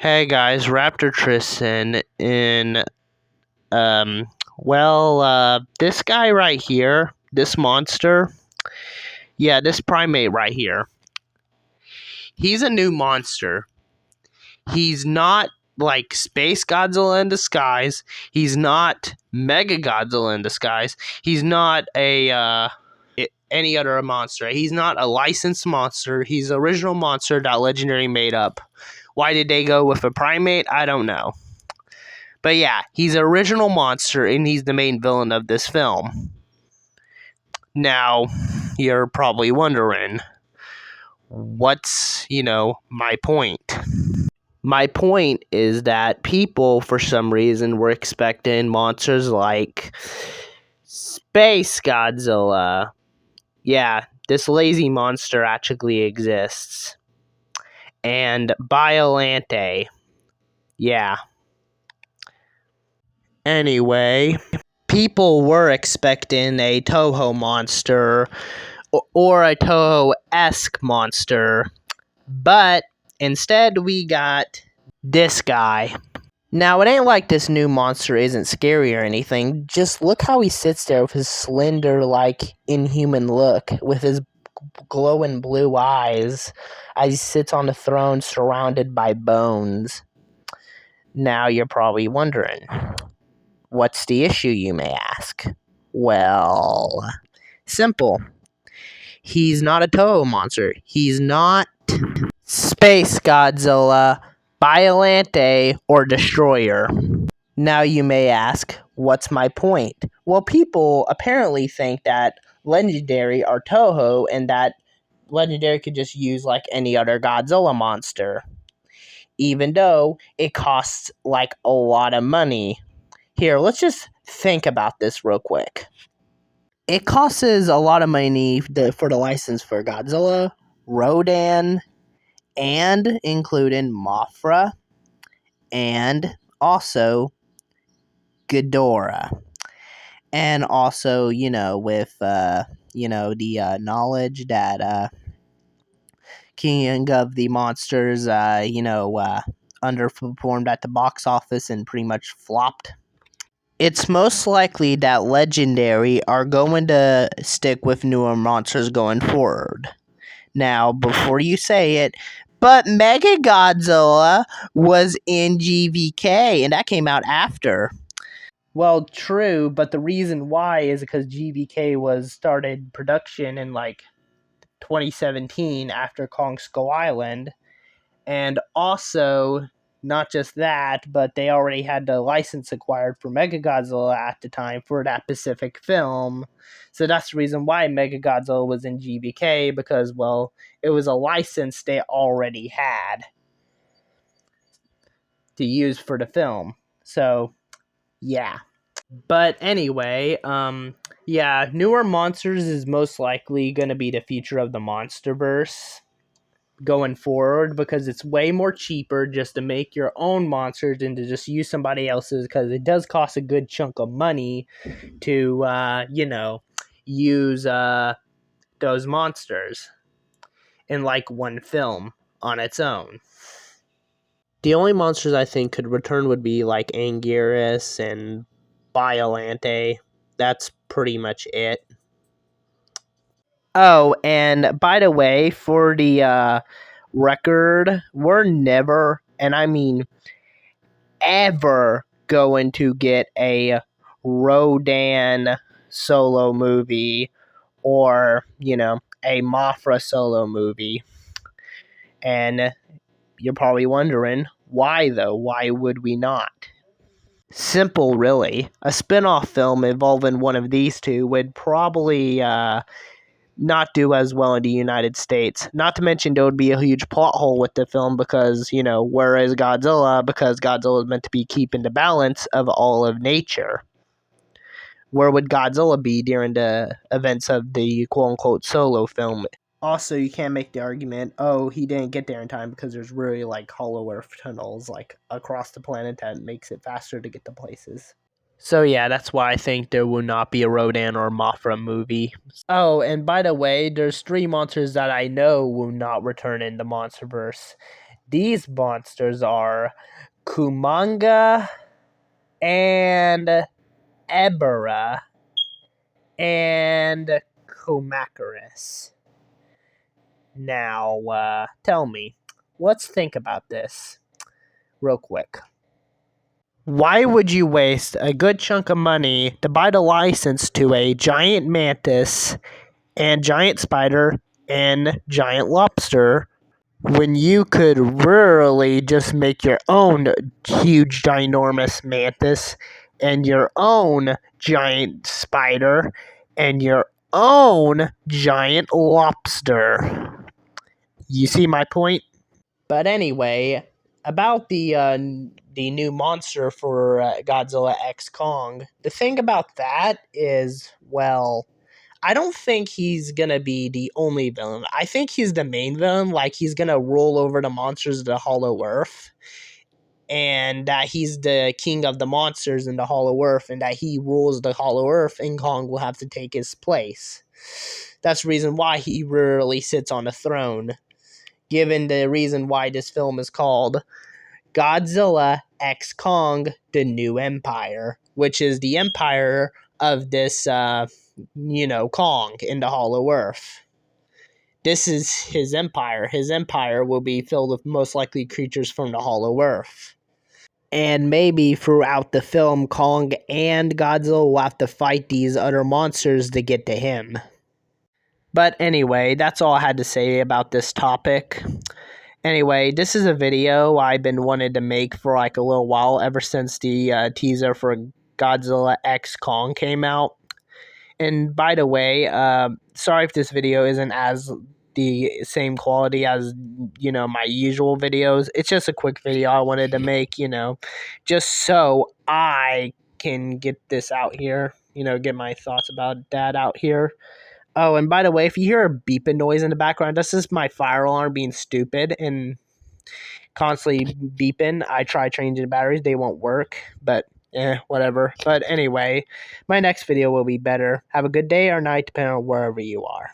Hey guys, Raptor Tristan this guy right here, this monster, this primate right here, he's a new monster. He's not like Space Godzilla in disguise. He's not Mega Godzilla in disguise. He's not any other monster. He's not a licensed monster. He's the original monster that Legendary made up. Why did they go with a primate? I don't know. But yeah, he's an original monster, and he's the main villain of this film. Now, you're probably wondering, what's, my point? My point is that people, for some reason, were expecting monsters like Space Godzilla. Yeah, this lazy monster actually exists. And Biolante. Yeah. Anyway, people were expecting a Toho monster or a Toho-esque monster, but instead we got this guy. Now, it ain't like this new monster isn't scary or anything. Just look how he sits there with his slender, inhuman look, with his glowing blue eyes, as he sits on the throne surrounded by bones. Now, you're probably wondering, what's the issue, you may ask? Well, simple. He's not a Toho monster. He's not Space Godzilla, Biolante, or Destroyer. Now you may ask, what's my point? Well, people apparently think that Legendary are Toho and that Legendary could just use like any other Godzilla monster. Even though it costs like a lot of money. Here, let's just think about this real quick. It costs a lot of money for the license for Godzilla, Rodan, and including Mothra, and also Ghidorah. And also, with, the knowledge that King of the Monsters, underperformed at the box office and pretty much flopped. It's most likely that Legendary are going to stick with newer monsters going forward. Now, before you say it, but Mega Godzilla was in GVK, and that came out after. Well, true, but the reason why is because GVK was started production in 2017 after Kong Skull Island, and also not just that, but they already had the license acquired for Mechagodzilla at the time for that Pacific film. So that's the reason why Mechagodzilla was in GBK, because, well, it was a license they already had to use for the film. So, yeah. But anyway, newer monsters is most likely going to be the future of the MonsterVerse going forward, because it's way more cheaper just to make your own monsters than to just use somebody else's, because it does cost a good chunk of money to use those monsters in one film on its own. The only monsters I think could return would be like Anguirus and Biolante. That's pretty much it. Oh, and by the way, for the record, we're never, and I mean ever, going to get a Rodan solo movie or, a Mothra solo movie. And you're probably wondering, why though? Why would we not? Simple, really. A spin-off film involving one of these two would probably not do as well in the United States. Not to mention there would be a huge plot hole with the film because, where is Godzilla? Because Godzilla is meant to be keeping the balance of all of nature. Where would Godzilla be during the events of the quote-unquote solo film? Also, you can't make the argument, oh, he didn't get there in time, because there's really hollow earth tunnels across the planet that makes it faster to get to places. So yeah, that's why I think there will not be a Rodan or Mothra movie. Oh, and by the way, there's 3 monsters that I know will not return in the MonsterVerse. These monsters are Kumanga and Ebera and Komakarus. Now, tell me, let's think about this real quick. Why would you waste a good chunk of money to buy the license to a giant mantis and giant spider and giant lobster when you could really just make your own huge, ginormous mantis and your own giant spider and your own giant lobster? You see my point? But anyway, about the new monster for Godzilla X Kong, the thing about that is, well, I don't think he's gonna be the only villain. I think he's the main villain. Like, he's gonna roll over the monsters of the Hollow Earth, and that he's the king of the monsters in the Hollow Earth, and that he rules the Hollow Earth, and Kong will have to take his place. That's the reason why he rarely sits on the throne. Given the reason why this film is called Godzilla X Kong: The New Empire, which is the empire of this, Kong in the Hollow Earth. This is his empire. His empire will be filled with most likely creatures from the Hollow Earth. And maybe throughout the film, Kong and Godzilla will have to fight these other monsters to get to him. But anyway, that's all I had to say about this topic. Anyway, this is a video I've been wanting to make for like a little while, ever since the teaser for Godzilla X Kong came out. And by the way, sorry if this video isn't as the same quality as, my usual videos. It's just a quick video I wanted to make, just so I can get this out here, get my thoughts about that out here. Oh, and by the way, if you hear a beeping noise in the background, this is my fire alarm being stupid and constantly beeping. I try changing the batteries, they won't work, but whatever. But anyway, my next video will be better. Have a good day or night, depending on wherever you are.